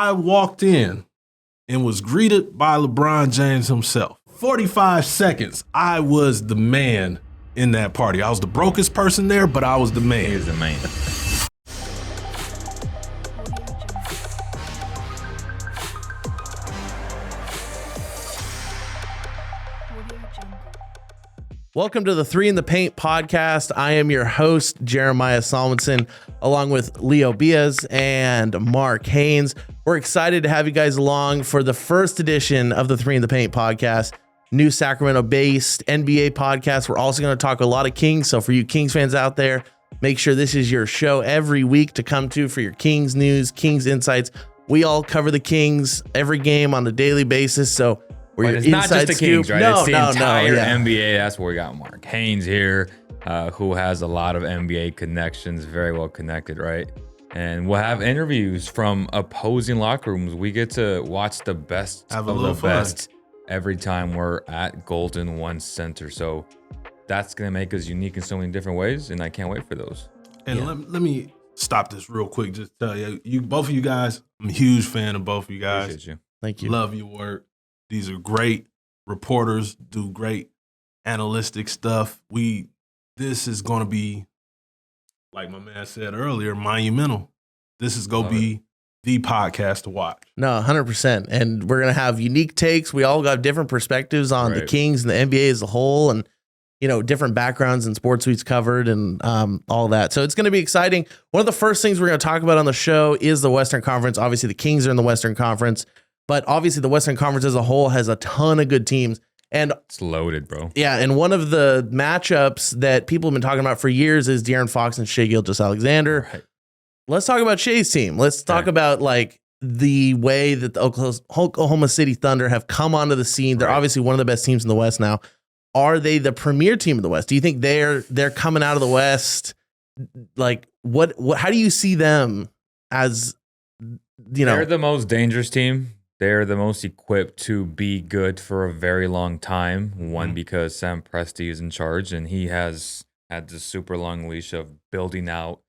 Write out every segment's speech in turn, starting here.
I walked in and was greeted by LeBron James himself. 45 seconds, I was the man in that party. I was the brokest person there, but I was the man. He is the man. Welcome to the Three in the Paint podcast. I am your host, Jeremiah Salmonson, along with Leo Beas and Mark Haynes. We're excited to have you guys along for the first edition of the Three in the Paint podcast, new Sacramento-based NBA podcast. We're also going to talk a lot of Kings. So for you Kings fans out there, make sure this is your show every week to come to for your Kings news, Kings insights. We all cover the Kings every game on a daily basis. So but it's not just the Kings, right? No, it's the entire yeah. NBA. That's where we got Mark Haynes here, who has a lot of NBA connections, very well connected, right? And we'll have interviews from opposing locker rooms. We get to watch the best of the best every time we're at Golden One Center. So that's going to make us unique in so many different ways, and I can't wait for those. And let me stop this real quick. Just tell you, both of you guys, I'm a huge fan of both of you guys. Appreciate you. Thank you. Love your work. These are great reporters, do great analytic stuff. This is going to be, like my man said earlier, monumental. This is going to be the podcast to watch. No, 100%. And we're going to have unique takes. We all got different perspectives on the Kings and the NBA as a whole, and, you know, different backgrounds and sports we've covered and all that. So it's going to be exciting. One of the first things we're going to talk about on the show is the Western Conference. Obviously, the Kings are in the Western Conference. But obviously, the Western Conference as a whole has a ton of good teams. And it's loaded, bro. Yeah, and one of the matchups that people have been talking about for years is De'Aaron Fox and Shai Gilgeous-Alexander. Right. Let's talk about Shai's team. Let's talk about like the way that the Oklahoma City Thunder have come onto the scene. They're obviously one of the best teams in the West now. Are they the premier team in the West? Do you think they're coming out of the West? Like, what? How do you see them as? You know, they're the most dangerous team. They're the most equipped to be good for a very long time. One, because Sam Presti is in charge, and he has had this super long leash of building out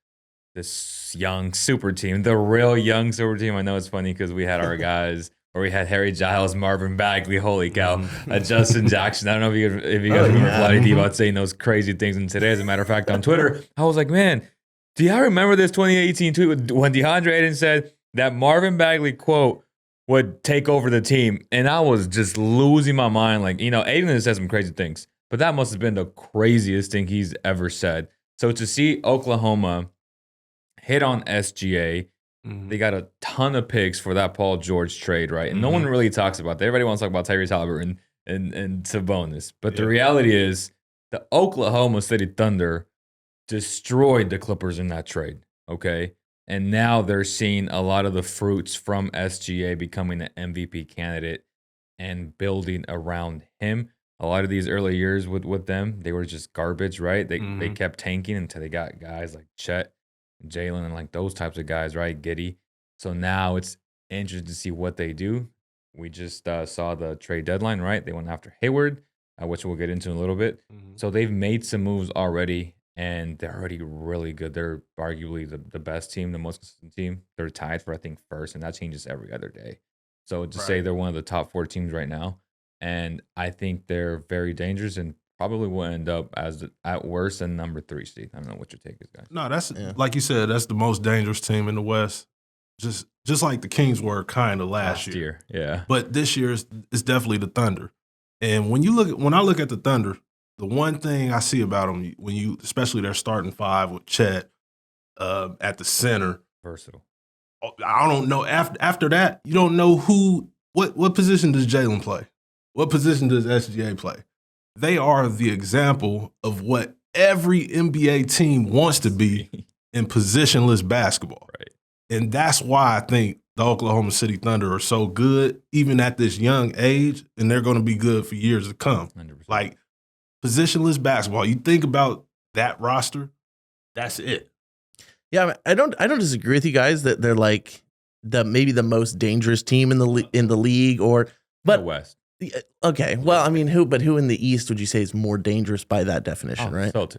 this young super team, the real young super team. I know it's funny because we had our guys, or we had Harry Giles, Marvin Bagley, holy cow, Justin Jackson. I don't know if you guys remember Flatty D about saying those crazy things. And today, as a matter of fact, on Twitter, I was like, man, do y'all remember this 2018 tweet when DeAndre Ayton said that Marvin Bagley quote would take over the team? And I was just losing my mind. Like, you know, Aiden has said some crazy things, but that must have been the craziest thing he's ever said. So to see Oklahoma hit on SGA, they got a ton of picks for that Paul George trade, right? And no one really talks about that. Everybody wants to talk about Tyrese Haliburton and Sabonis. But the reality is the Oklahoma City Thunder destroyed the Clippers in that trade, okay? And now they're seeing a lot of the fruits from SGA becoming an MVP candidate and building around him. A lot of these early years with them, they were just garbage, right? They kept tanking until they got guys like Chet, Jalen, and like those types of guys, right? Giddy. So now it's interesting to see what they do. We just saw the trade deadline, right? They went after Hayward, which we'll get into in a little bit. So they've made some moves already. And they're already really good. They're arguably the best team, the most consistent team. They're tied for, I think, first, and that changes every other day. So to say they're one of the top 4 teams right now, and I think they're very dangerous and probably will end up as at worst a number 3 seed. I don't know what your take is, guys. No, that's like you said, that's the most dangerous team in the West. Just like the Kings were kind of last year. Yeah. But this year is definitely the Thunder. And when I look at the Thunder, the one thing I see about them, especially their starting 5 with Chet at the center, versatile. I don't know. After that, you don't know what position does Jalen play? What position does SGA play? They are the example of what every NBA team wants to be in positionless basketball. Right. And that's why I think the Oklahoma City Thunder are so good, even at this young age, and they're going to be good for years to come. 100%. Like, positionless basketball. You think about that roster, that's it. Yeah, I don't disagree with you guys that they're like maybe the most dangerous team in the league, but the West. Okay, well, I mean, who in the East would you say is more dangerous by that definition, right? Celtics.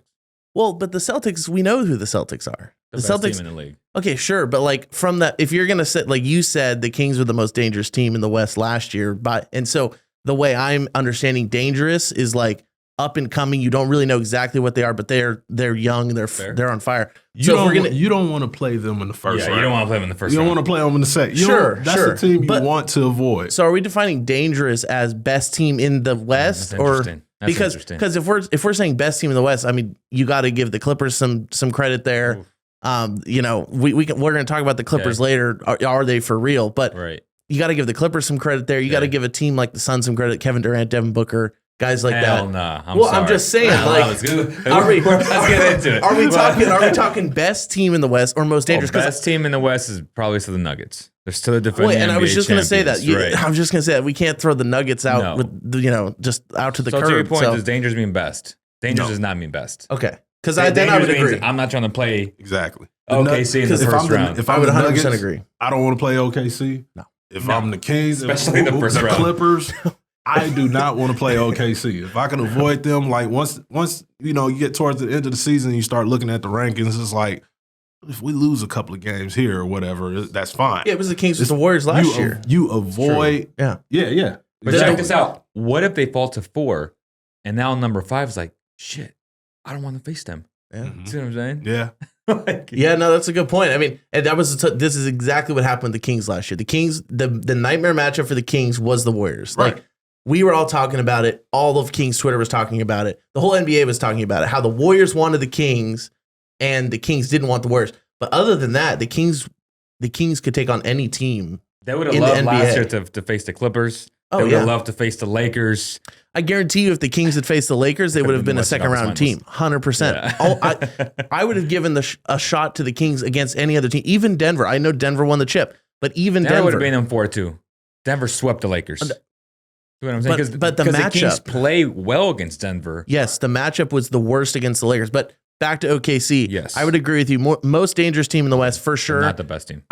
Well, but the Celtics, we know who the Celtics are. The The best Celtics team in the league. Okay, sure, but like from that, if you're gonna say, like you said, the Kings were the most dangerous team in the West last year, and so the way I'm understanding dangerous is like up and coming. You don't really know exactly what they are, but they're young, they're on fire. You So don't want to play them in the first round. You don't want to play them in the first You round. don't want to play them in the second. That's Sure, the team you but- want to avoid. So are we defining dangerous as best team in the West, That's or interesting. That's interesting. because if we're saying best team in the West, I mean you got to give the Clippers some credit there. Oof. We're going to talk about the Clippers later. Are they for real? But Right. you got to give the Clippers some credit there. You got to give a team like the Suns some credit. Kevin Durant, Devin Booker, guys like Hell that. nah. I'm just saying, like, let's get into it. Are we talking best team in the West or most dangerous? Best team in the West is probably still the Nuggets. They're still the defending And I was NBA just going to say that. champions, right. I was just going to say that we can't throw the Nuggets out No. with just out to the So curb. to your point, So- does dangerous mean best? Dangerous No. does not mean best. okay, because then I would Dangerous means agree. I'm not trying to play Exactly. OKC in the If first I'm the- round. If I I'm would the 100% Nuggets, agree. I don't want to play OKC. No. If No. I'm the Kings, Especially the first round. Clippers, I do not want to play OKC. If I can avoid them, like once you get towards the end of the season, you start looking at the rankings. It's like if we lose a couple of games here or whatever, that's fine. Yeah, it was the Kings with the Warriors last year. You avoid. Yeah. Yeah. But check this out. What if they fall to 4 and now number 5 is like, shit, I don't want to face them. Yeah. Mhm. See what I'm saying? Yeah. Like, Yeah, no, that's a good point. I mean, and this is exactly what happened with the Kings last year. The Kings, the nightmare matchup for the Kings was the Warriors. Right. Like we were all talking about it. All of Kings Twitter was talking about it. The whole NBA was talking about it. How the Warriors wanted the Kings, and the Kings didn't want the Warriors. But other than that, the Kings could take on any team. They would have In the loved last NBA. year to face the Clippers. Oh, They would yeah. have loved to face the Lakers. I guarantee you, if the Kings had faced the Lakers, they would have been a second round team, 100%. Yeah. I would have given a shot to the Kings against any other team, even Denver. I know Denver won the chip, but even Denver would Denver. have been in 4-2. Denver swept the Lakers. See what I'm saying? But the Kings matchup- play well against Denver. Yes, the matchup was the worst against the Lakers. But back to OKC. Yes. I would agree with you. Most dangerous team in the West for sure. Not the best team.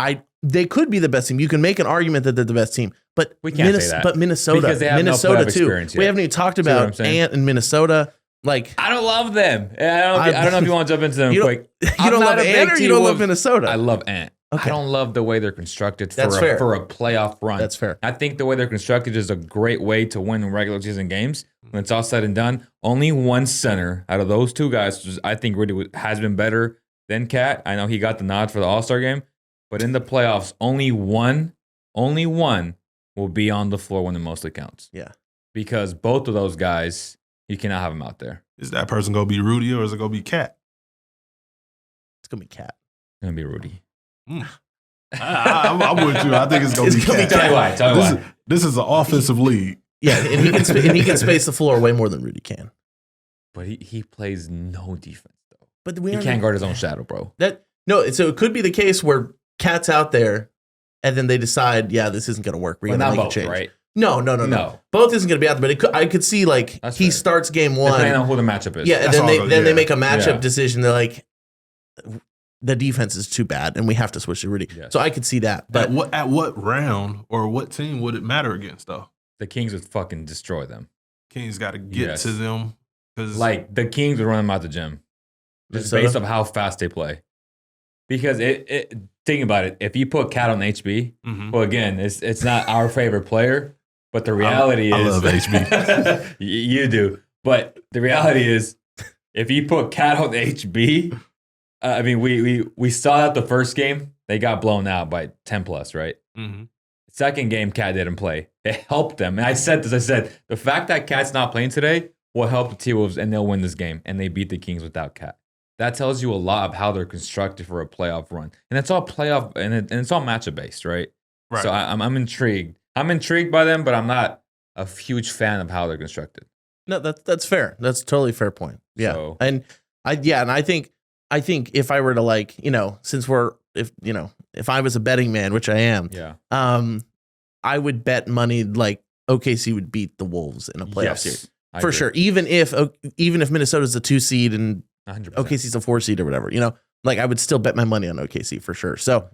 They could be the best team. You can make an argument that they're the best team, but We can't say that. But Minnesota, Because they have no Minnesota playoff too. experience We yet. haven't even talked See what I'm about saying? Ant and Minnesota. Like I don't love them. I don't know if you want to jump into them you quick. you I'm don't not love a big Ant or you T don't Wolves. love Minnesota. I love Ant. Okay. I don't love the way they're constructed That's fair. for a playoff run. That's fair. I think the way they're constructed is a great way to win regular season games. When it's all said and done, only one center out of those two guys, I think, really has been better than Cat. I know he got the nod for the All-Star game, but in the playoffs, only one will be on the floor when it mostly counts. Yeah. Because both of those guys, you cannot have them out there. Is that person gonna be Rudy or is it gonna be Cat? It's gonna be Cat. It's going to be Rudy. I'm with you. I think it's gonna It's be gonna be Cat. Tell you why. Tell you why. This is an offensive league. Yeah, and he can space the floor way more than Rudy can. But he plays no defense, though. But we He can't guard his own shadow, bro. So it could be the case where Cat's out there, and then they decide, yeah, this isn't gonna work. We're Well, gonna not make a both, change. right? No. Both isn't gonna be out there, but I could see like That's he fair. starts game Depending one. on who the matchup is. Yeah, and That's then all they yeah. make a matchup Yeah. decision. They're like, the defense is too bad, and we have to switch to Rudy. Yes. So I could see that. But At what round or what team would it matter against though? The Kings would fucking destroy them. Kings got to get Yes. to them because Like, the Kings would run them out the gym. Just Minnesota? based on how fast they play. Because think about it. If you put Cat on HB, well, again, it's not our favorite player, but the reality I is love HB. You do. But the reality is, if you put Cat on HB, I mean, we saw that the first game, they got blown out by 10 plus, right? Second game, Cat didn't play. It helped them. And I said the fact that Cat's not playing today will help the T-Wolves and they'll win this game. And they beat the Kings without Cat. That tells you a lot of how they're constructed for a playoff run. And it's all playoff, and it's all matchup based, right? Right. So I'm intrigued. I'm intrigued by them, but I'm not a huge fan of how they're constructed. no, that's fair. That's a totally fair point. Yeah, So- and I think if I were to if I was a betting man, which I am, Yeah. I would bet money like OKC would beat the Wolves in a playoff series I for agree. sure. Even if Minnesota's a 2 seed and 100%. OKC's a 4 seed or whatever, like I would still bet my money on OKC for sure. So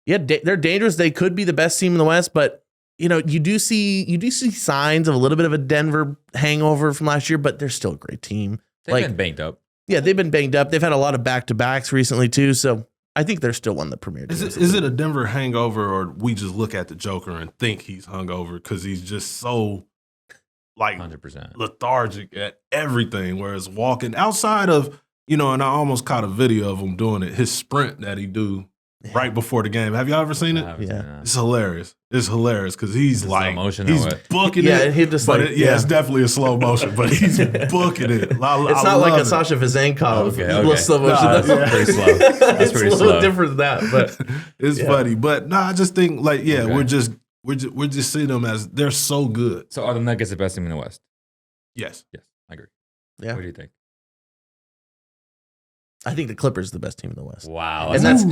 yeah, they're dangerous. They could be the best team in the West, but you do see signs of a little bit of a Denver hangover from last year, but they're still a great team. They've like- been banked up. Yeah, they've been banged up. They've had a lot of back-to-backs recently too, so I think they're still one of the premier teams. Is it a Denver hangover, or we just look at the Joker and think he's hungover because he's just so 100% lethargic at everything, whereas walking outside of, and I almost caught a video of him doing it, his sprint that he do right before the game. Have y'all ever seen it? Yeah. It's hilarious. It's hilarious because he's like, motion he's booking it. He just it's definitely a slow motion, but he's booking it. It's not like a Sasha Vazenkov. Okay. Slow motion. That's pretty slow. That's pretty it's a slow. little different than that, but it's funny. But no, I just think we're just seeing them as they're so good. So are the Nuggets the best team in the West? Yes, I agree. Yeah. What do you think? I think the Clippers are the best team in the West. Wow, And that's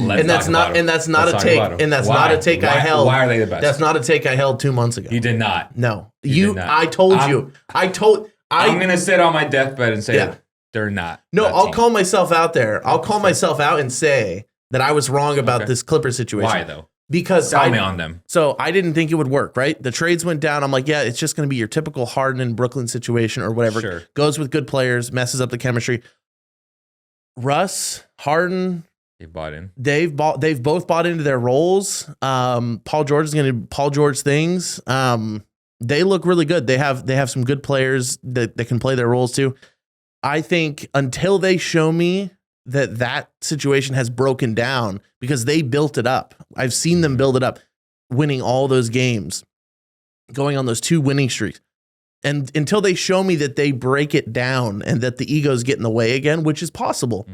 not a take I held. Why are they the best? That's not a take I held 2 months ago. You did not. No, You did not. I told you. I'm gonna sit on my deathbed and say they're not. No, I'll call myself out there. I'll call myself out and say that I was wrong about this Clippers situation. Why though? Because Tell me on them. So I didn't think it would work, right? The trades went down. I'm like, yeah, it's just going to be your typical Harden and Brooklyn situation or whatever. Sure. Goes with good players, messes up the chemistry. Russ, Harden, They bought in. they've both bought into their roles. Paul George is going to do Paul George things. They look really good. They have some good players that can play their roles too. I think until they show me that situation has broken down, because they built it up. I've seen them build it up, winning all those games, going on those 2 winning streaks. And until they show me that they break it down and that the egos get in the way again, which is possible,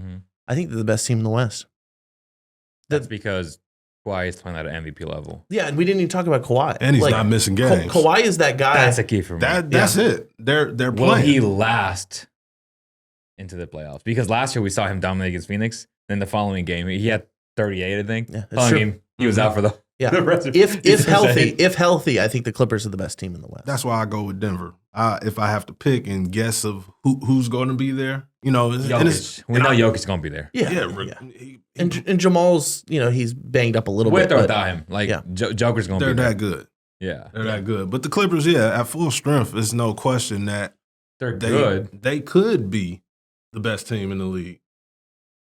I think they're the best team in the West. That's because Kawhi is playing at an MVP level. Yeah, and we didn't even talk about Kawhi. And he's not missing games. Kawhi is that guy. That's a key for me. That's it. They're Will playing. he last into the playoffs? Because last year we saw him dominate against Phoenix. Then the following game, he had 38, I think. Yeah, that's following true. game, he was out for the rest of If healthy, I think the Clippers are the best team in the West. That's why I go with Denver. If I have to pick and guess of who's going to be there, Jokic. We know Jokic's going to be there. And Jamal's, he's banged up a little With bit. or without him. Joker's going to be there. They're that good. Yeah. They're that good. But the Clippers, at full strength, there's no question that they're good. They could be the best team in the league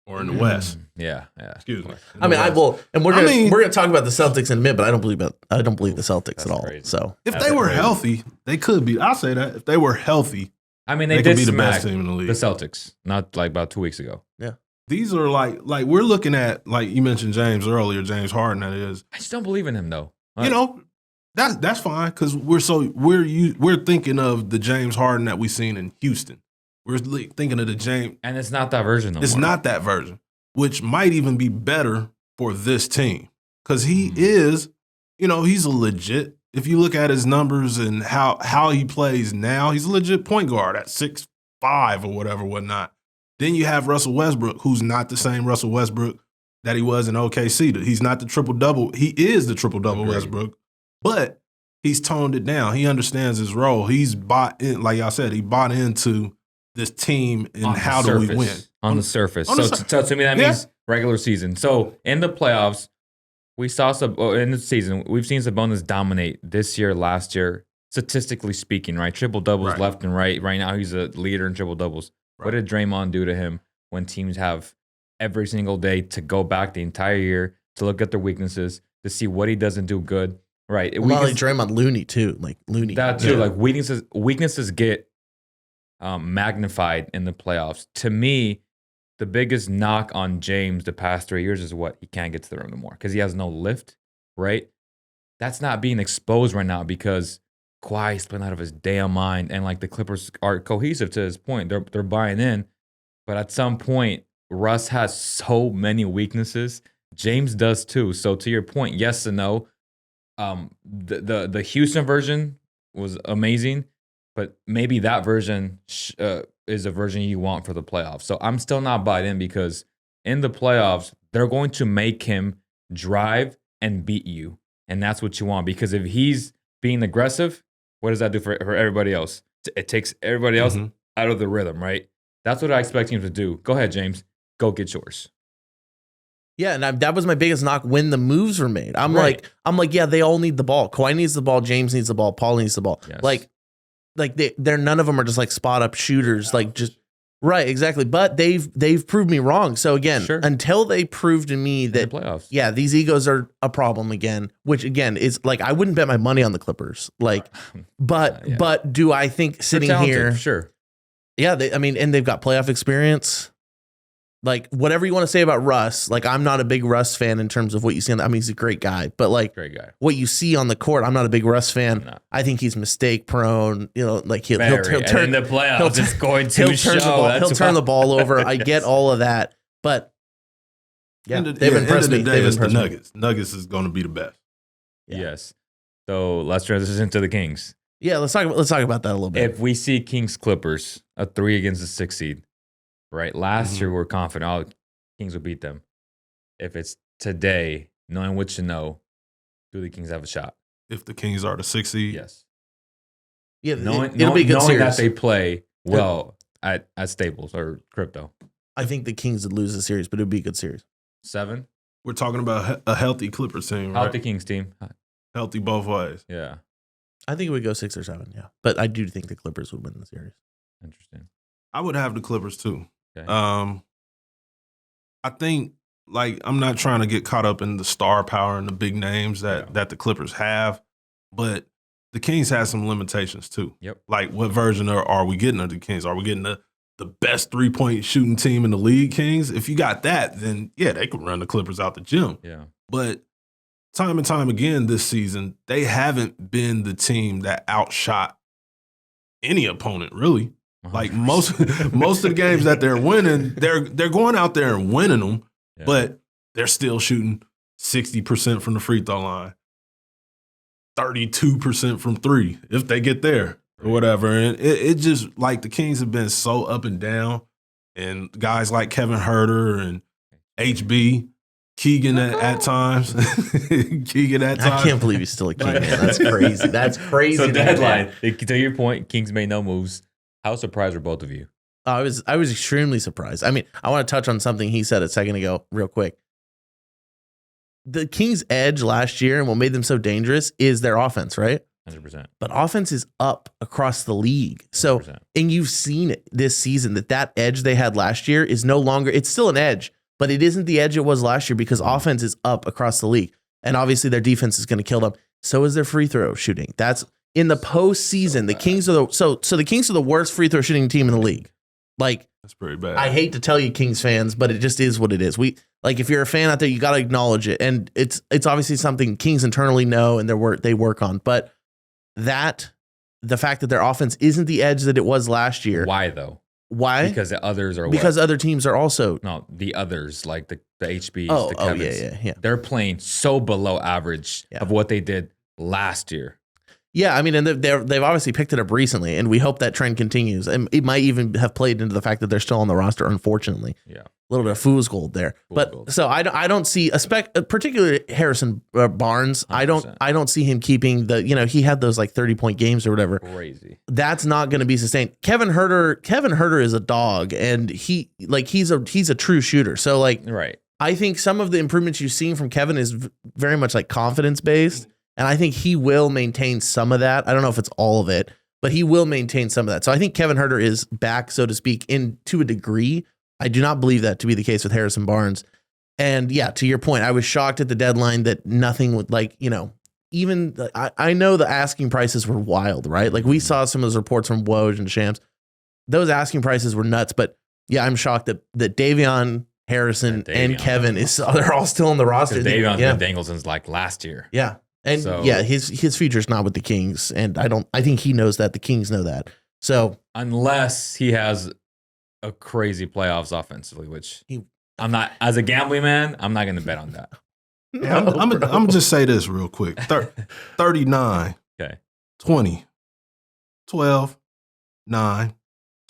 or in the West. Yeah. Excuse me. I mean, we're gonna talk about the Celtics in a minute, but I don't believe the Celtics at all. Crazy. So if they were healthy, they could be. I'll say that if they were healthy, I mean, they could did be the smack best team in the league. the Celtics, not like about 2 weeks ago. Yeah, these are like we're looking at, like you mentioned James earlier, James Harden. That is, I just don't believe in him though. That's fine because we're thinking of the James Harden that we seen in Houston. We're thinking of the James, and it's not that version. No it's more. not that version, which might even be better for this team because he is, he's a legit. If you look at his numbers and how he plays now, he's a legit point guard at 6'5" or whatnot. Then you have Russell Westbrook, who's not the same Russell Westbrook that he was in OKC. He's not the triple-double. He is the triple-double Westbrook, but he's toned it down. He understands his role. He's bought in, like y'all said, he bought into this team and how do we win? On the surface. So to me, that means regular season. So in the playoffs, we saw in the season, we've seen Sabonis dominate this year, last year, statistically speaking, right? Triple doubles left and right. Right now, he's a leader in triple doubles. Right. What did Draymond do to him when teams have every single day to go back the entire year to look at their weaknesses, to see what he doesn't do good? Right. Not like Draymond, Looney too. Like Looney. That too. Like weaknesses get magnified in the playoffs. To me, the biggest knock on James the past 3 years is what? He can't get to the rim no more because he has no lift, right? That's not being exposed right now because Kawhi's playing out of his damn mind, and like the Clippers are cohesive to his point. They're buying in, but at some point, Russ has so many weaknesses. James does too. So to your point, yes and no. The Houston version was amazing, but maybe that version is a version you want for the playoffs. So I'm still not bought in because in the playoffs, they're going to make him drive and beat you. And that's what you want because if he's being aggressive, what does that do for everybody else? It takes everybody else out of the rhythm, right? That's what I expect him to do. Go ahead, James. Go get yours. Yeah, and that was my biggest knock when the moves were made. I'm like, yeah, they all need the ball. Kawhi needs the ball. James needs the ball. Paul needs the ball. Yes. Like they're none of them are just like spot up shooters. Like just Right, exactly. But they've proved me wrong. So again, Sure. until they prove to me In the that playoffs. yeah, these egos are a problem again, which again is like I wouldn't bet my money on the Clippers. Like, but Yeah. but do I think sitting They're talented, here? sure. Yeah, and they've got playoff experience. Like whatever you want to say about Russ, like I'm not a big Russ fan in terms of what you see. He's a great guy, but like Great guy. what you see on the court, I'm not a big Russ fan. No. I think he's mistake prone. You know, like he'll And turn in the playoffs, he'll it's going to he'll show. turn the ball. That's He'll turn why- the ball over. I get Yes. all of that, but yeah, End of- they've yeah, impressed end of me. the day, They've it's the impressed me. Nuggets. Nuggets is going to be the best. Yeah. Yes. So let's transition to the Kings. Yeah, let's talk about that a little bit. If we see Kings Clippers, a 3 against the 6 seed, right? Last year, Mhm. we're confident all Kings will beat them. If it's today, knowing what you know, do the Kings have a shot? If the Kings are the 6th seed, Yes. Yeah, Knowing, it'll be a good knowing that series. they play well at Staples or Crypto. I think the Kings would lose the series, but it'd be a good series. 7? we're talking about a healthy Clippers team, right? Healthy Kings team. Healthy both ways. Yeah. I think it would go 6 or 7. Yeah, but I do think the Clippers would win the series. Interesting. I would have the Clippers too. Okay. I think like I'm not trying to get caught up in the star power and the big names that the Clippers have, but the Kings have some limitations too. Yep. Like what version are we getting of the Kings? Are we getting the best 3-point shooting team in the league, Kings? If you got that, then yeah, they could run the Clippers out the gym. Yeah. But time and time again this season, they haven't been the team that outshot any opponent, really. Like most of the games that they're winning, they're going out there and winning them, Yeah. but they're still shooting 60% from the free throw line, 32% from 3 if they get there or whatever. And it just like the Kings have been so up and down, and guys like Kevin Herter and HB. Keegan at times. Keegan at times. I can't believe he's still a King, man. That's crazy. That's crazy. So to me, deadline. man. To your point, Kings made no moves. How surprised were both of you? I was extremely surprised. I mean, I want to touch on something he said a second ago, real quick. The Kings' edge last year and what made them so dangerous is their offense, right? 100%. But offense is up across the league. So, 100%. and you've seen it this season that edge they had last year is no longer, it's still an edge, but it isn't the edge it was last year because offense is up across the league. And obviously their defense is going to kill them. So is their free throw shooting. That's in the postseason. The Kings are the Kings are the worst free throw shooting team in the league. Like, That's pretty bad. I hate to tell you, Kings fans, but it just is what it is. Like if you're a fan out there, you got to acknowledge it, and it's obviously something Kings internally know and they work on. But the fact that their offense isn't the edge that it was last year. Why though? Why? Because the others are Because other teams are also. no, the others like the HBs, the Oh Kevins. yeah. They're playing so below average of what they did last year. Yeah, I mean, and they've obviously picked it up recently, and we hope that trend continues. And it might even have played into the fact that they're still on the roster, unfortunately. Yeah. A little bit of fool's gold there. Gold. So I don't see particularly Harrison Barnes. 100%. I don't see him keeping he had those like 30-point games or whatever. Crazy. That's not going to be sustained. Kevin Herter is a dog, and he's a true shooter. So like, Right. I think some of the improvements you've seen from Kevin is very much like confidence based. And I think he will maintain some of that. I don't know if it's all of it, but he will maintain some of that. So I think Kevin Herter is back, so to speak, to a degree. I do not believe that to be the case with Harrison Barnes. And yeah, to your point, I was shocked at the deadline that nothing would even I know the asking prices were wild, right? Like we saw some of those reports from Woj and Shams. Those asking prices were nuts. But yeah, I'm shocked that Davion, Harrison, and Kevin they're all still on the roster. Davion's been dangled since like last year. Yeah. And his future's not with the Kings, and I think he knows that. The Kings know that. So unless he has a crazy playoffs offensively, which I'm not, as a gambling man, I'm not going to bet on that. I'm gonna just say this real quick. 39, Okay. 20, 12, 9,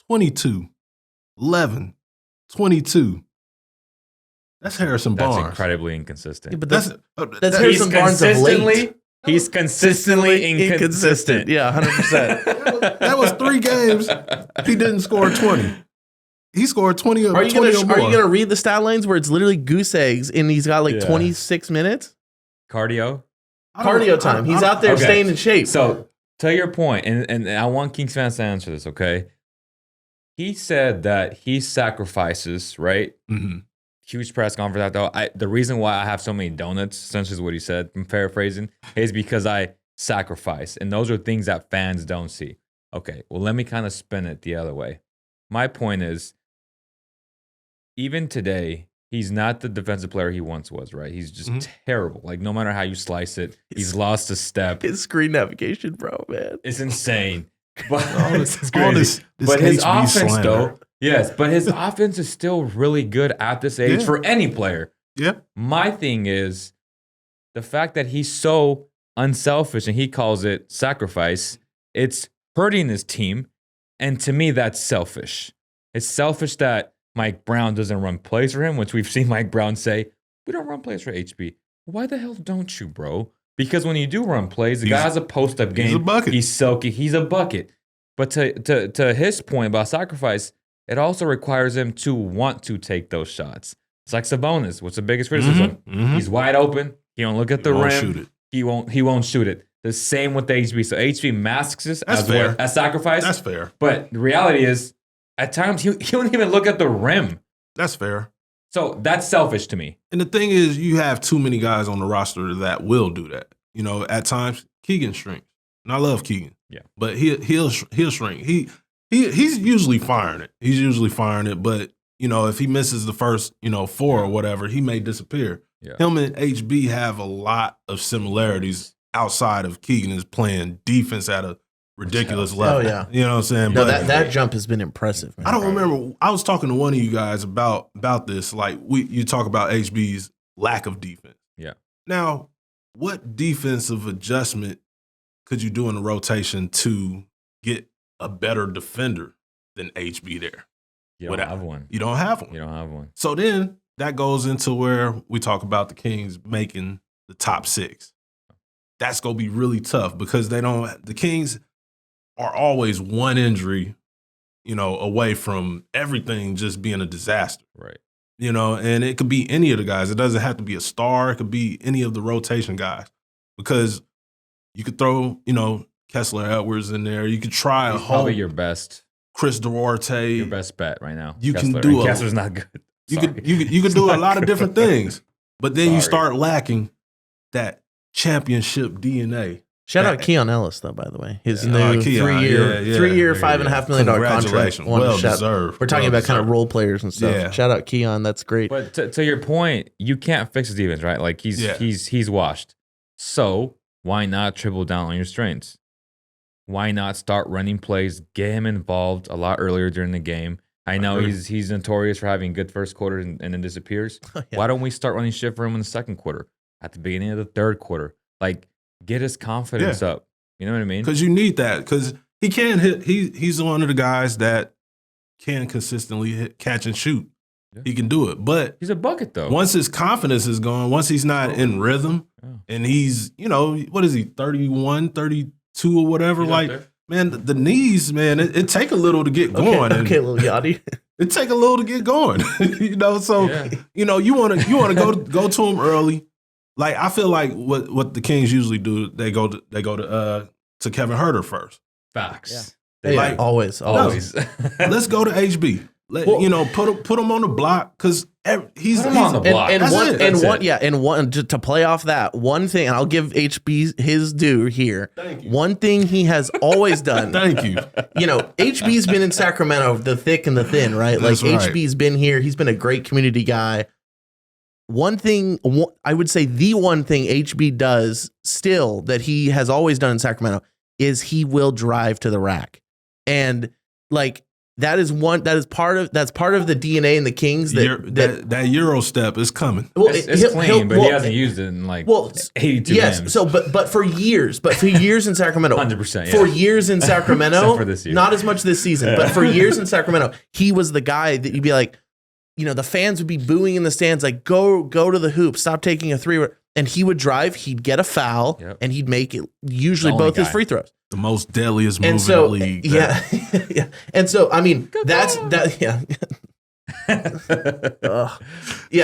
22, 11, 22. That's Harrison That's Barnes. incredibly inconsistent. Yeah, but That's that's Harrison Barnes of late. He's consistently inconsistent. Yeah, 100%. that was 3 games. He didn't score 20. He scored 20 or 20 or more. Are you gonna read the stat lines where it's literally goose eggs and he's got like 26 minutes Cardio time? He's out there staying in shape. So to your point, and I want Kings fans to answer this, okay? He said that he sacrifices, right? Mm-hmm. Huge press conference. Though the reason why I have so many donuts, essentially is what he said, I'm paraphrasing, is because I sacrifice. And those are things that fans don't see. Okay, well, let me kind of spin it the other way. My point is, even today, he's not the defensive player he once was, right? He's just terrible. Like, no matter how you slice it, he's lost a step. His screen navigation, bro, man. It's insane. But this but his HB offense, slander. though, yes, but his offense is still really good at this age for any player. Yeah. My thing is the fact that he's so unselfish and he calls it sacrifice, it's hurting his team. And to me, that's selfish. It's selfish that Mike Brown doesn't run plays for him, which we've seen Mike Brown say, we don't run plays for HB. Why the hell don't you, bro? Because when you do run plays, the guy has a post-up game. He's a bucket. He's silky. He's a bucket. But to his point about sacrifice, it also requires him to want to take those shots. It's like Sabonis. What's the biggest criticism? He's wide open. He don't look at the rim. Shoot it. He won't shoot it. The same with the HB. So HB masks this as sacrifice. That's fair. But the reality is, at times he won't even look at the rim. That's fair. So that's selfish to me. And the thing is, you have too many guys on the roster that will do that. You know, at times Keegan shrinks, and I love Keegan. Yeah, but he'll shrink. He's usually firing it. He's usually firing it. But you know, if he misses the first 4 or whatever, he may disappear. Yeah. Him and HB have a lot of similarities outside of Keegan is playing defense at a ridiculous level. Oh yeah, you know what I'm saying? No, but that jump has been impressive, man. I don't remember. I was talking to one of you guys about this. Like you talk about HB's lack of defense. Yeah. Now, what defensive adjustment could you do in the rotation to get a better defender than HB there? You don't have one. You don't have one. You don't have one. So then that goes into where we talk about the Kings making the top 6. That's gonna be really tough because the Kings are always one injury, away from everything just being a disaster. Right. And it could be any of the guys. It doesn't have to be a star. It could be any of the rotation guys because you could throw, Kessler Edwards in there. You could try He's probably your best. Chris Duarte. Your best bet right now. You Kessler. can do Kessler's not good. You could do a lot of different things, but then you start lacking that championship DNA. Shout out Keon Ellis, though, by the way. His new Keon, 3-year, $5.5 million contract. Congratulations. Well deserved. We're talking about kind of role players and stuff. Yeah. Shout out Keon. That's great. But to your point, you can't fix his defense, right? Like he's washed. So why not triple down on your strengths? Why not start running plays, get him involved a lot earlier during the game? I know he's notorious for having good first quarter and then disappears. Yeah. Why don't we start running shit for him in the second quarter, at the beginning of the third quarter? Like, get his confidence up. You know what I mean? Because you need that. Because he can hit. He's one of the guys that can consistently catch and shoot. Yeah. He can do it. But he's a bucket, though. Once his confidence is gone, once he's not in rhythm, and he's, what is he, 31, 32 or whatever? He's like, man, the knees, man, it take a little to get going. Okay, little Yachty. It take a little to get going. So, you want to go to him early. Like, I feel like what the Kings usually do, they go to Kevin Huerter first. Facts. Yeah. Like always. Let's go to HB. Put him on the block because he's on the block. And to play off that one thing, and I'll give HB his due here. Thank you. One thing he has always done. Thank you. HB's been in Sacramento, the thick and the thin, right? That's like right. HB's been here. He's been a great community guy. One thing, I would say the one thing HB does still that he has always done in Sacramento is he will drive to the rack. And like that's part of the DNA in the Kings that Euro step is coming. Well, it's clean, but he hasn't used it in 82 games. So but for years in Sacramento, 100%. For years in Sacramento, for this year. Not as much this season, but for years in Sacramento, he was the guy that you'd be like, the fans would be booing in the stands, like, go to the hoop, stop taking a three. And he would drive, he'd get a foul, and he'd make it usually both his free throws. The most deadliest move in the league. Yeah. Yeah. And so, I mean, yeah.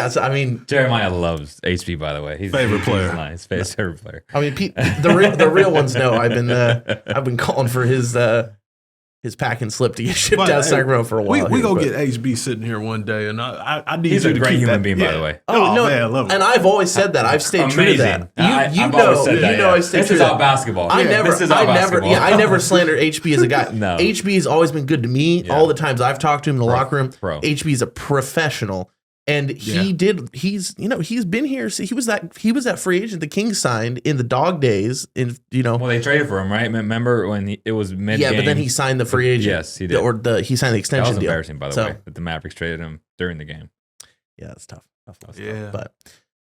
So, I mean. Jeremiah loves HB, by the way. He's favorite player. He's nice. Favorite player. I mean, the real ones know I've been calling for his his pack and slip to get shipped But, out of hey, Sacramento for a while. We here, go but- get HB sitting here one day, and I need He's you a to great keep human that. being, by the way. Oh, no, man, I love him. and I've always said that. I've stayed true to that. Amazing. You I've know, always said that, you know, yeah. I stay This true is to all that. basketball. I never slander HB as a guy. No. HB has always been good to me. Yeah. All the times I've talked to him in the locker room, Pro. HB is a professional, and he's been here. So he was that free agent the Kings signed in the dog days. Well, they traded for him, right? Remember when it was mid? Yeah, but then he signed the free agent. Yes, he did. He signed the That extension was deal. embarrassing, by the way, that the Mavericks traded him during the game. Yeah, it's tough. Yeah. But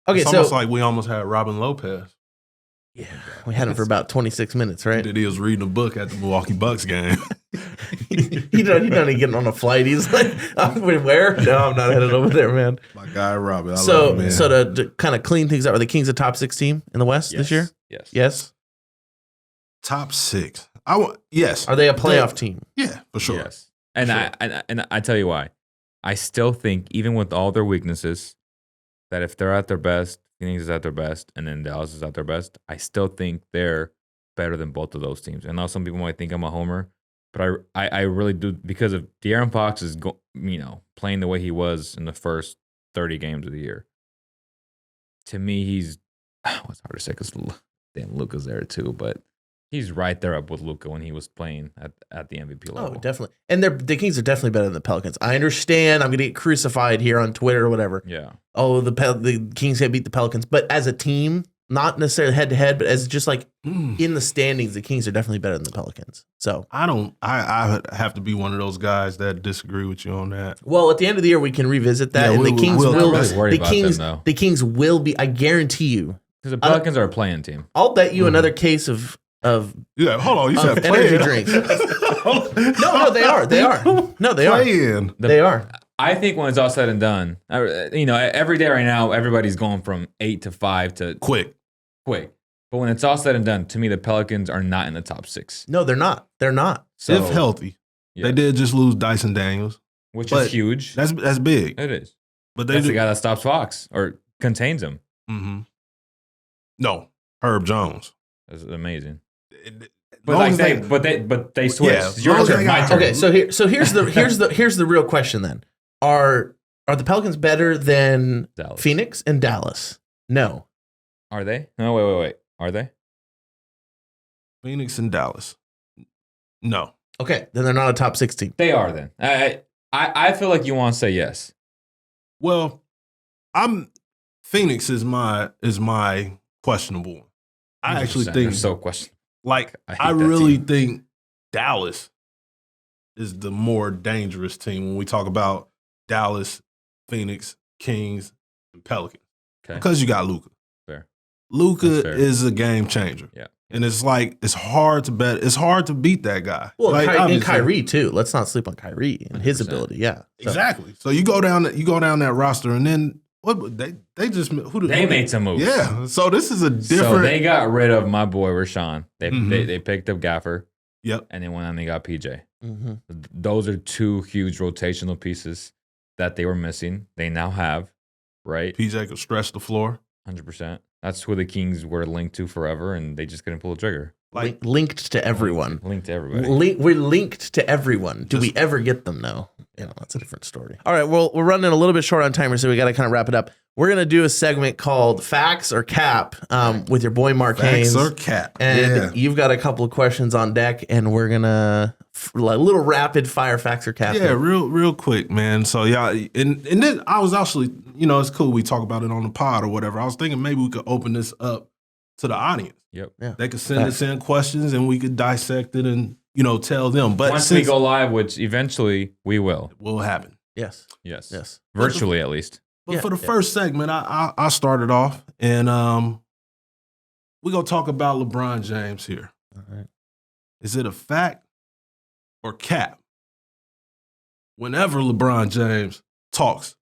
okay, It's so almost like we almost had Robin Lopez. yeah, we had him for about 26 minutes, right? He was reading a book at the Milwaukee Bucks game. he not even getting on a flight. He's like, where? No, I'm not headed over there, man. My guy Robin. I love him, man. So to kind of clean things up, are the Kings a top 6 team in the West this year? Yes. Top 6. Yes. Are they a playoff team? Yeah, for sure. Yes. And I tell you why. I still think, even with all their weaknesses, that if they're at their best, Phoenix is at their best, and then Dallas is at their best, I still think they're better than both of those teams. And now some people might think I'm a homer, but I really do, because of De'Aaron Fox is playing the way he was in the first 30 games of the year. To me, he's what's hard to say because damn Luka's there too, but he's right there up with Luka when he was playing at the MVP level. Oh, definitely. And the Kings are definitely better than the Pelicans. I understand. I'm going to get crucified here on Twitter or whatever. Yeah. Oh, the Kings can't beat the Pelicans, but as a team, not necessarily head to head, but as just like in the standings, the Kings are definitely better than the Pelicans. So I have to be one of those guys that disagree with you on that. well, at the end of the year, we can revisit that, Yeah, and the Kings we'll will. really worry about them, though. The Kings will be. I guarantee you. Because the Pelicans are a playing team. I'll bet you another case of Yeah, hold on. You said energy playing. drinks. No, they are. They are. No, they are. Playing. They are. I think when it's all said and done, every day right now, everybody's going from 8 to 5 to Quick. quick. But when it's all said and done, to me, the Pelicans are not in the top 6. No, they're not. They're not. So, If healthy. yeah, They did just lose Dyson Daniels. which but is huge. That's big. It is. But they That's do. the guy that stops Fox or contains him. Mm-hmm. No, Herb Jones. That's amazing. Long as they- But they switch. Yeah, It's your long as turn, they my got- turn. Okay, so here's the real question then. Are the Pelicans better than Dallas. Phoenix and Dallas? No. Are they? No, wait. Are they? Phoenix and Dallas. No. Okay, then they're not a top 6 team. They are then. I feel like you want to say yes. Well, Phoenix is my questionable one. I actually They're think so questionable. like I hate I that really team. think Dallas is the more dangerous team when we talk about Dallas, Phoenix, Kings, and Pelicans. Okay. Because you got Luka. Fair. Luka That's fair. is a game changer. Yeah. And it's like it's hard to bet. It's hard to beat that guy. Well, like, and obviously. Kyrie too. Let's not sleep on Kyrie and his 100%. ability. Yeah. So- Exactly. So you go down that roster, and then what they just They made some moves. Yeah. So this is a So different. they got rid of my boy Rashawn. They Mhm. they picked up Gaffer. Yep. And then went on and they got PJ. Mhm. Those are 2 huge rotational pieces that they were missing. They now have, right? PJ could stretch the floor. 100%. That's who the Kings were linked to forever, and they just couldn't pull the trigger. Like linked to everyone. Linked to everybody. We're linked to everyone. Do we ever get them? No. That's a different story. All right. Well, we're running a little bit short on timer, so we got to kind of wrap it up. We're going to do a segment called Facts or Cap with your boy Mark Haynes. Facts or cap. And you've got a couple of questions on deck, and we're going to a little rapid fire Facts or Cap. Yeah, real quick, man. So yeah, and then I was actually, it's cool we talk about it on the pod or whatever. I was thinking maybe we could open this up to the audience. Yep. Yeah. They could send us in questions and we could dissect it and, tell them. But Once we go live, which eventually we will. it will happen. Yes. Yes. Yes. Virtually, at least. But Yeah, for the yeah. first segment, I started off and we're gonna talk about LeBron James here. All right. Is it a fact or cap? Whenever LeBron James talks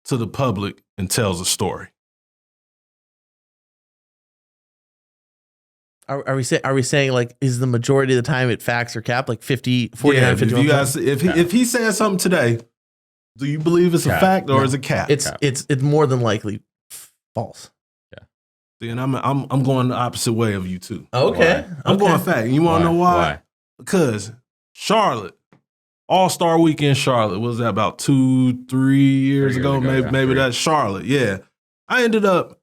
to the public and tells a story. Are we saying like is the majority of the time it facts or cap like 50, 49, Yeah, 51? if you guys, if he says something today, do you believe it's a Cap. fact or No. is it cap? It's more than likely false. Then I'm going the opposite way of you two. Okay. I'm going fact. You want to know why? Why? Because Charlotte. All-Star Weekend Charlotte. Was that about 2-3 years ago? Maybe that's Charlotte. Yeah. I ended up,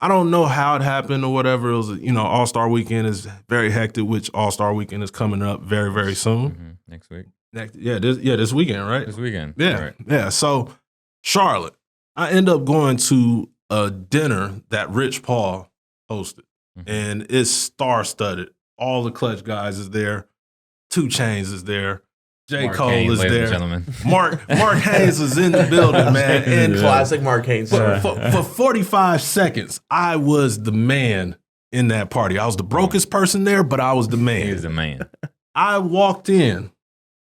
I don't know how it happened or whatever. It was, All-Star Weekend is very hectic, which All-Star Weekend is coming up very, very soon. Mm-hmm. Next week. This weekend, right? This weekend. Yeah. Right. Yeah. So Charlotte. I end up going to a dinner that Rich Paul hosted. Mm-hmm. And it's star-studded. All the Clutch guys is there. 2 Chainz is there. J. Mark Cole Haynes, is ladies there. and gentlemen. Mark Haynes was in the building, man. And Classic Mark Haynes. for 45 seconds, I was the man in that party. I was the brokest person there, but I was the man. He was the man. I walked in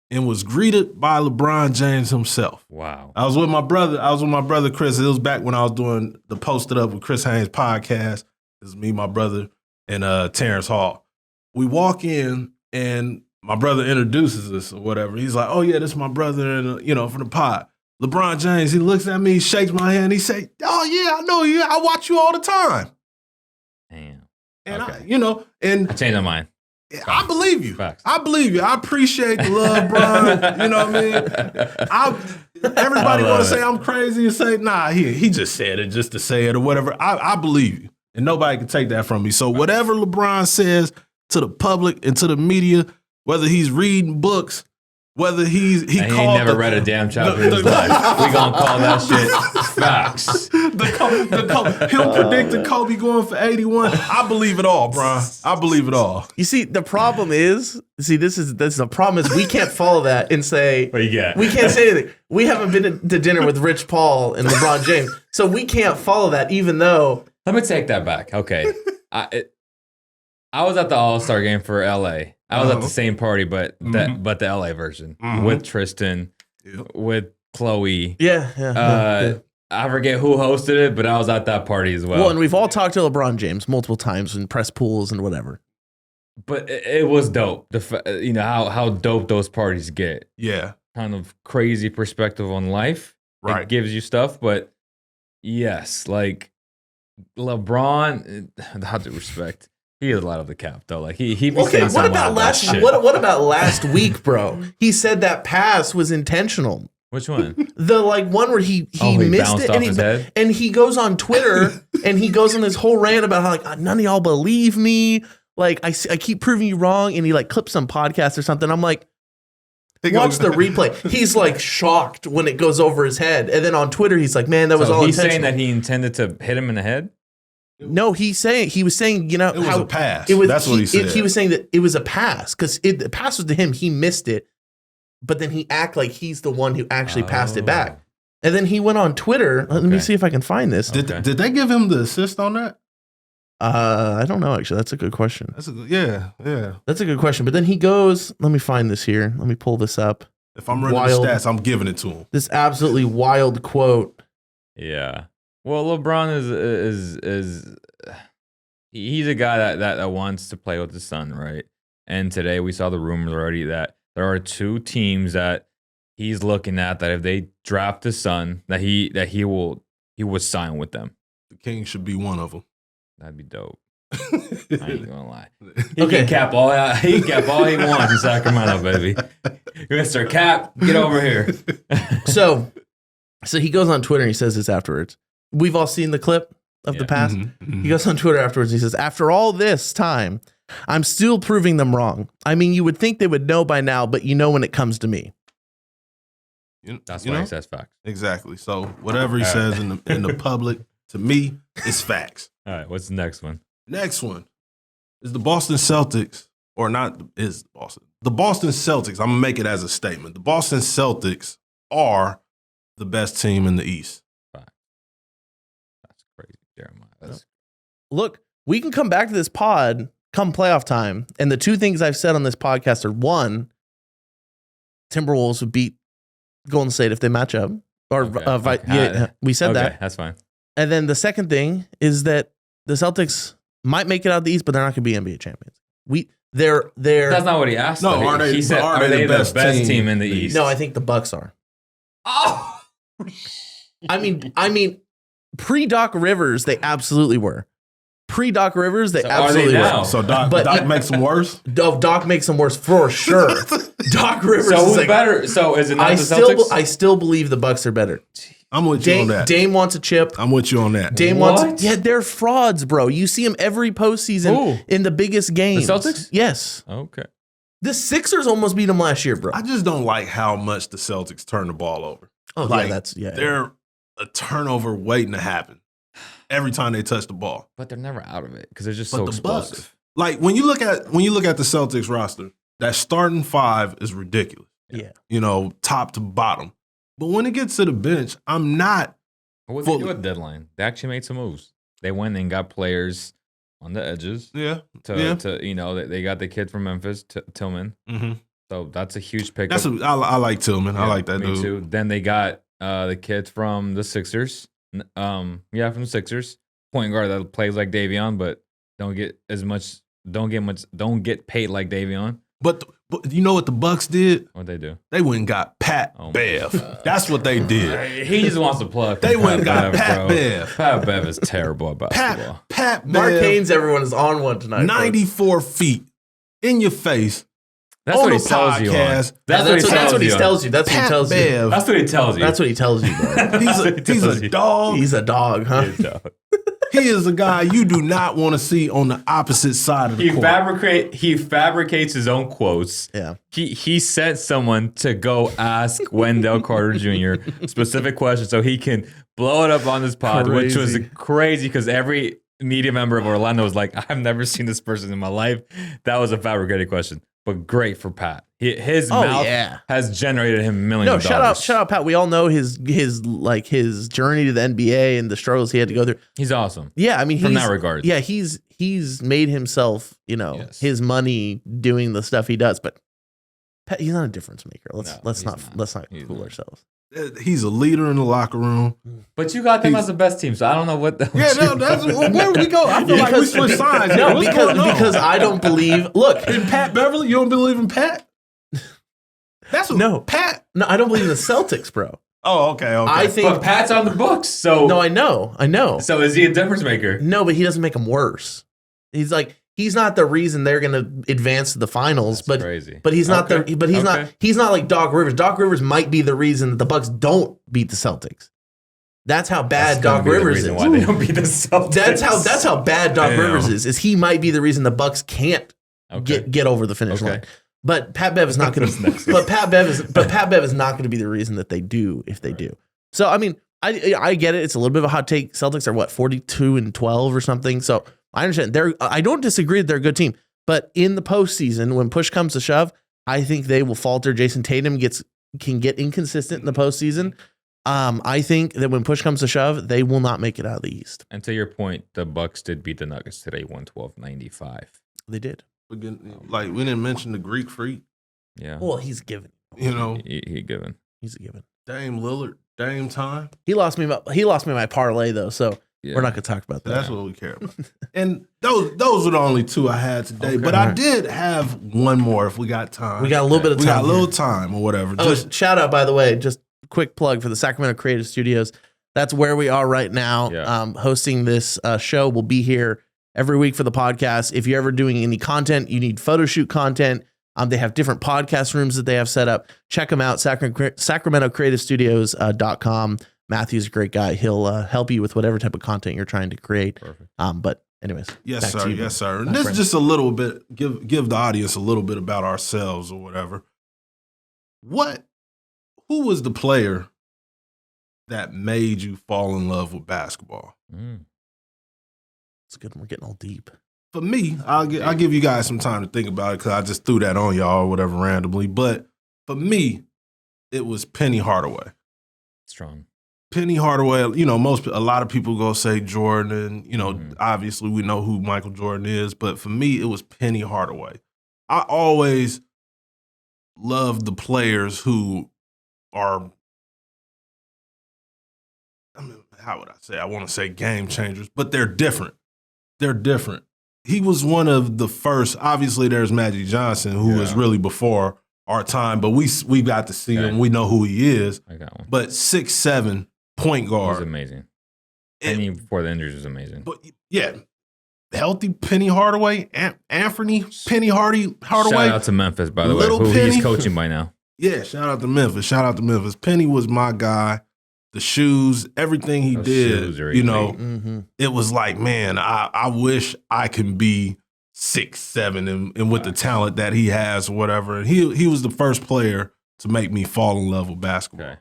and was greeted by LeBron James himself. Wow. I was with my brother Chris. It was back when I was doing the Posted Up with Chris Haynes podcast. It was me, my brother, and Terrence Hall. We walk in and my brother introduces us or whatever. He's like, "Oh yeah, this is my brother, and from the pod." LeBron James. He looks at me, he shakes my hand. He say, "Oh yeah, I know you. I watch you all the time." Damn. And Okay. and I changed my mind. I believe you. Facts. I believe you. I appreciate the love, Bron. You know what I mean? Everybody want to say I'm crazy and say, nah, he just said it just to say it or whatever. I believe you. And nobody can take that from me. So whatever LeBron says to the public and to the media, whether he's reading books, whether he never read a damn chapter in his life. We gonna call that shit facts. He'll predict the Kobe going for 81. I believe it all, Bron. I believe it all. You see, the problem is, this is the problem is we can't follow that and say, What you got? we can't say anything. We haven't been to dinner with Rich Paul and LeBron James, so we can't follow that, even though. Let me take that back. Okay. I was at the All-Star game for LA. I was at the same party, but the LA version with Tristan, with Chloe. Yeah. I forget who hosted it, but I was at that party as well. Well, and we've all talked to LeBron James multiple times in press pools and whatever. But it was dope. How dope those parties get. Yeah. Kind of crazy perspective on life. Right. It gives you stuff, but yes, like LeBron, with all due respect, he is a lot of the cap though. Like he be saying what about last week, bro? He said that pass was intentional. Which one? The one where he missed it off his head? and he goes on Twitter and he goes on this whole rant about how none of y'all believe me. Like I keep proving you wrong, and he clips some podcast or something. I'm like, watch the replay. He's shocked when it goes over his head, and then on Twitter he's like, "Man, that was all he's intentional." saying that he intended to hit him in the head. No, he was saying, it was a pass. That's what he said. He was saying that it was a pass because the pass was to him. He missed it, but then he act like he's the one who actually passed it back. And then he went on Twitter. Let me see if I can find this. Did they give him the assist on that? I don't know. Actually, that's a good question. Yeah. That's a good question. But then he goes. Let me find this here. Let me pull this up. If I'm running the stats, I'm giving it to him. This absolutely wild quote. Yeah. Well, LeBron is he's a guy that wants to play with his son, right? And today we saw the rumors already that there are 2 teams that he's looking at that if they draft his son, that he would sign with them. The Kings should be one of them. That'd be dope. I ain't gonna lie. He can cap all he wants in Sacramento, baby. Mr. Cap, get over here. So he goes on Twitter and he says this afterwards. We've all seen the clip of the pass. He goes on Twitter afterwards. He says, "After all this time, I'm still proving them wrong. I mean, you would think they would know by now, but when it comes to me." That's why he says facts. Exactly. So whatever he says in the public, to me, it's facts. All right, what's the next one? Next one is the Boston Celtics, or not is Boston. The Boston Celtics, I'm going to make it as a statement. The Boston Celtics are the best team in the East. That's crazy, Jeremiah. Look, we can come back to this pod come playoff time, and the 2 things I've said on this podcast are, 1, Timberwolves would beat Golden State if they match up. Or we said that. That's fine. And then the second thing is that the Celtics might make it out of the East, but they're not going to be NBA champions. They're That's not what he asked. No, though. He said, are they the best team in the East? No, I think the Bucks are. Oh, I mean, pre-Doc Rivers, they absolutely were. Pre-Doc Rivers, they So are they absolutely now? were. So Doc makes them worse. Doc makes them worse for sure. Doc Rivers So is who's like, better? So is it not the Celtics? I still believe the Bucks are better. I'm with you on that. Dame wants a chip. I'm with you on that. Dame What? wants. Yeah, they're frauds, bro. You see them every postseason Who? in the biggest games. The Celtics? Yes. Okay. The Sixers almost beat them last year, bro. I just don't like how much the Celtics turn the ball over. Oh, Like, yeah. They're a turnover waiting to happen every time they touch the ball. But they're never out of it because they're just But so the explosive. Bucks, like when you look at the Celtics roster, that starting five is ridiculous. Yeah. You know, top to bottom. But when it gets to the bench, I'm not. What did they do at deadline? They actually made some moves. They went and got players on the edges. Yeah. To you know, they got the kid from Memphis, Tillman. Mm-hmm. So that's a huge pickup. I like Tillman. I Yeah, like that me dude. too. Then they got the kid from the Sixers. From the Sixers. Point guard that plays like Davion, but don't get paid like Davion. But you know what the Bucks did? What they do? They went and got Pat Oh my Bev. That's what they did. He just wants to plug. They went and got Pat bro. Bev. Pat Bev is terrible at basketball. Pat Mark Bev, Haynes, everyone is on one tonight. 94 feet in your face. That's on what he the tells you. podcast. That's what he tells you. That's what he Pat tells you. Bev. That's what he tells you. That's what he tells you, bro. He's a dog. He's a dog, huh? He's a dog. He is a guy you do not want to see on the opposite side of the court. He fabricates his own quotes. Yeah. He sent someone to go ask Wendell Carter Jr. specific questions so he can blow it up on this pod, which was crazy because every media member of Orlando was like, I've never seen this person in my life. That was a fabricated question, but great for Pat. His mouth has generated him millions of dollars. Shout out, Pat. We all know his journey to the NBA and the struggles he had to go through. He's awesome. Yeah, I mean, From that regard. Yeah, he's made himself, his money doing the stuff he does. But Pat, he's not a difference maker. Let's not fool ourselves. He's a leader in the locker room. But you got them as the best team, so I don't know what the That's where we go. I feel like we switch sides. No, because I don't believe. Look, in Pat Beverly, you don't believe in Pat? That's what, no Pat. No, I don't believe in the Celtics, bro. Oh, okay. I think but Pat's on the books, so no, I know. So is he a difference maker? No, but he doesn't make them worse. He's not the reason they're going to advance to the finals. That's crazy. But he's not he's not like Doc Rivers. Doc Rivers might be the reason that the Bucks don't beat the Celtics. That's how bad Doc Rivers is. Why they don't beat the Celtics? That's how bad Doc Rivers is. Is he might be the reason the Bucks can't get over the finish line. But Pat Bev is not going to. But Pat Bev is not going to be the reason that they do if they do. So I mean, I get it. It's a little bit of a hot take. Celtics are what 42-12 or something. So I understand. I don't disagree that they're a good team. But in the postseason, when push comes to shove, I think they will falter. Jason Tatum can get inconsistent in the postseason. I think that when push comes to shove, they will not make it out of the East. And to your point, the Bucks did beat the Nuggets today, 112-95. They did. Like we didn't mention the Greek freak. Yeah. Well, he's a given. He given. He's a given. Dame Lillard, Dame time. He lost me my parlay though, so we're not gonna talk about that. That's what we care about. And those are the only two I had today. Okay. But I did have one more if we got time. We got a little bit of time. We got a little time or whatever. Just shout out, by the way, just quick plug for the Sacramento Creative Studios. That's where we are right now. Yeah. Hosting this show. We'll be here every week for the podcast. If you're ever doing any content, you need photo shoot content. They have different podcast rooms that they have set up. Check them out, SacramentoCreativeStudios.com. Matthew's a great guy. He'll help you with whatever type of content you're trying to create. Perfect. But anyways. Yes, sir. Yes, sir. And this is just a little bit, give the audience a little bit about ourselves or whatever. Who was the player that made you fall in love with basketball? It's good. We're getting all deep. For me, I'll give you guys some time to think about it because I just threw that on y'all or whatever randomly. But for me, it was Penny Hardaway. Strong. Penny Hardaway, a lot of people go say Jordan, and, obviously we know who Michael Jordan is, but for me, it was Penny Hardaway. I always loved the players who are, how would I say? I want to say game changers, but they're different. They're different. He was one of the first. Obviously, there's Magic Johnson, who was really before our time, but we got to see him. We know who he is. I got one. But 6'7" point guard. He's amazing. Penny before the injuries was amazing. But yeah, healthy Penny Hardaway, Anthony Penny Hardaway. Shout out to Memphis, by the way, Little who Penny. he's coaching by now. Yeah, shout out to Memphis. Shout out to Memphis. Penny was my guy. The shoes, everything he Those did, shoes are you know, Mm-hmm. it was like, man, I wish I can be 6'7" and with the talent that he has or whatever. And he was the first player to make me fall in love with basketball. Okay.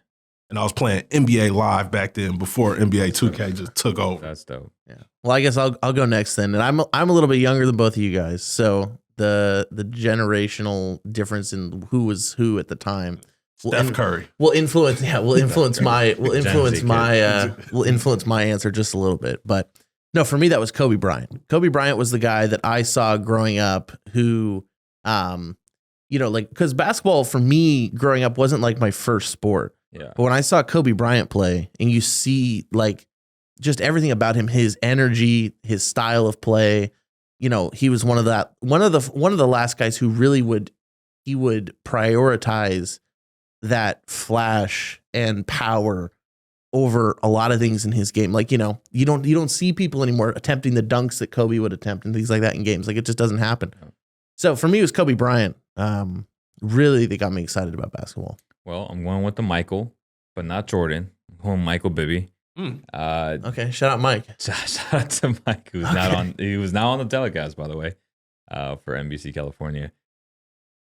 And I was playing NBA Live back then before NBA 2K just took over. That's dope. Yeah. Well, I guess I'll go next then, and I'm a little bit younger than both of you guys, so the generational difference in who was who at the time Steph Curry. will influence my answer just a little bit. But no, for me that was Kobe Bryant. Kobe Bryant was the guy that I saw growing up who, like, because basketball for me growing up wasn't like my first sport. Yeah. But when I saw Kobe Bryant play and you see like just everything about him, his energy, his style of play, he was one of the last guys who really would prioritize that flash and power over a lot of things in his game. Like, you don't see people anymore attempting the dunks that Kobe would attempt and things like that in games. Like, it just doesn't happen. So for me, it was Kobe Bryant. Really, they got me excited about basketball. Well, I'm going with the Michael, but not Jordan. I'm going Michael Bibby. Okay, shout out Mike. Shout out to Mike, who's not on. He was now on the telecast, by the way, for NBC California.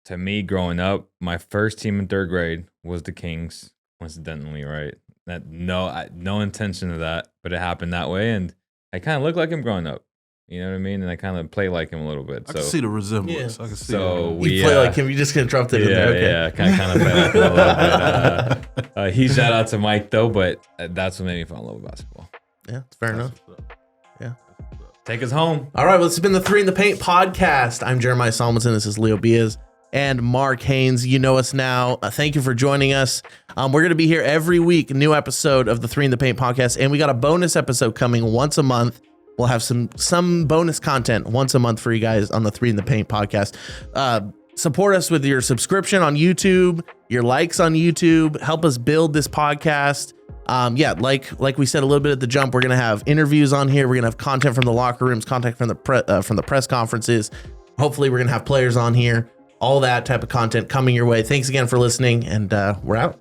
To me, growing up, my first team in third grade was the Kings. Coincidentally, right? No intention of that, but it happened that way, and I kind of look like him growing up. You know what I mean? And I kind of play like him a little bit. I can see the resemblance. Yeah. I can see So it. You play like him. You just gonna drop that in there. Okay. Yeah, kind of play like him a little bit. He shout out to Mike though, but that's what made me fall in love with basketball. Yeah, it's fair enough. Yeah. Take us home. All right, well, this has been the Three in the Paint podcast. I'm Jeremiah Salmonson. This is Leo Beas and Mark Haynes. You know us now. Thank you for joining us. We're going to be here every week, new episode of the Three in the Paint podcast, and we got a bonus episode coming once a month. We'll have some bonus content once a month for you guys on the Three in the Paint podcast. Support us with your subscription on YouTube, your likes on YouTube. Help us build this podcast. Like we said a little bit at the jump, we're gonna have interviews on here. We're gonna have content from the locker rooms, content from the press conferences. Hopefully, we're gonna have players on here. All that type of content coming your way. Thanks again for listening, and we're out.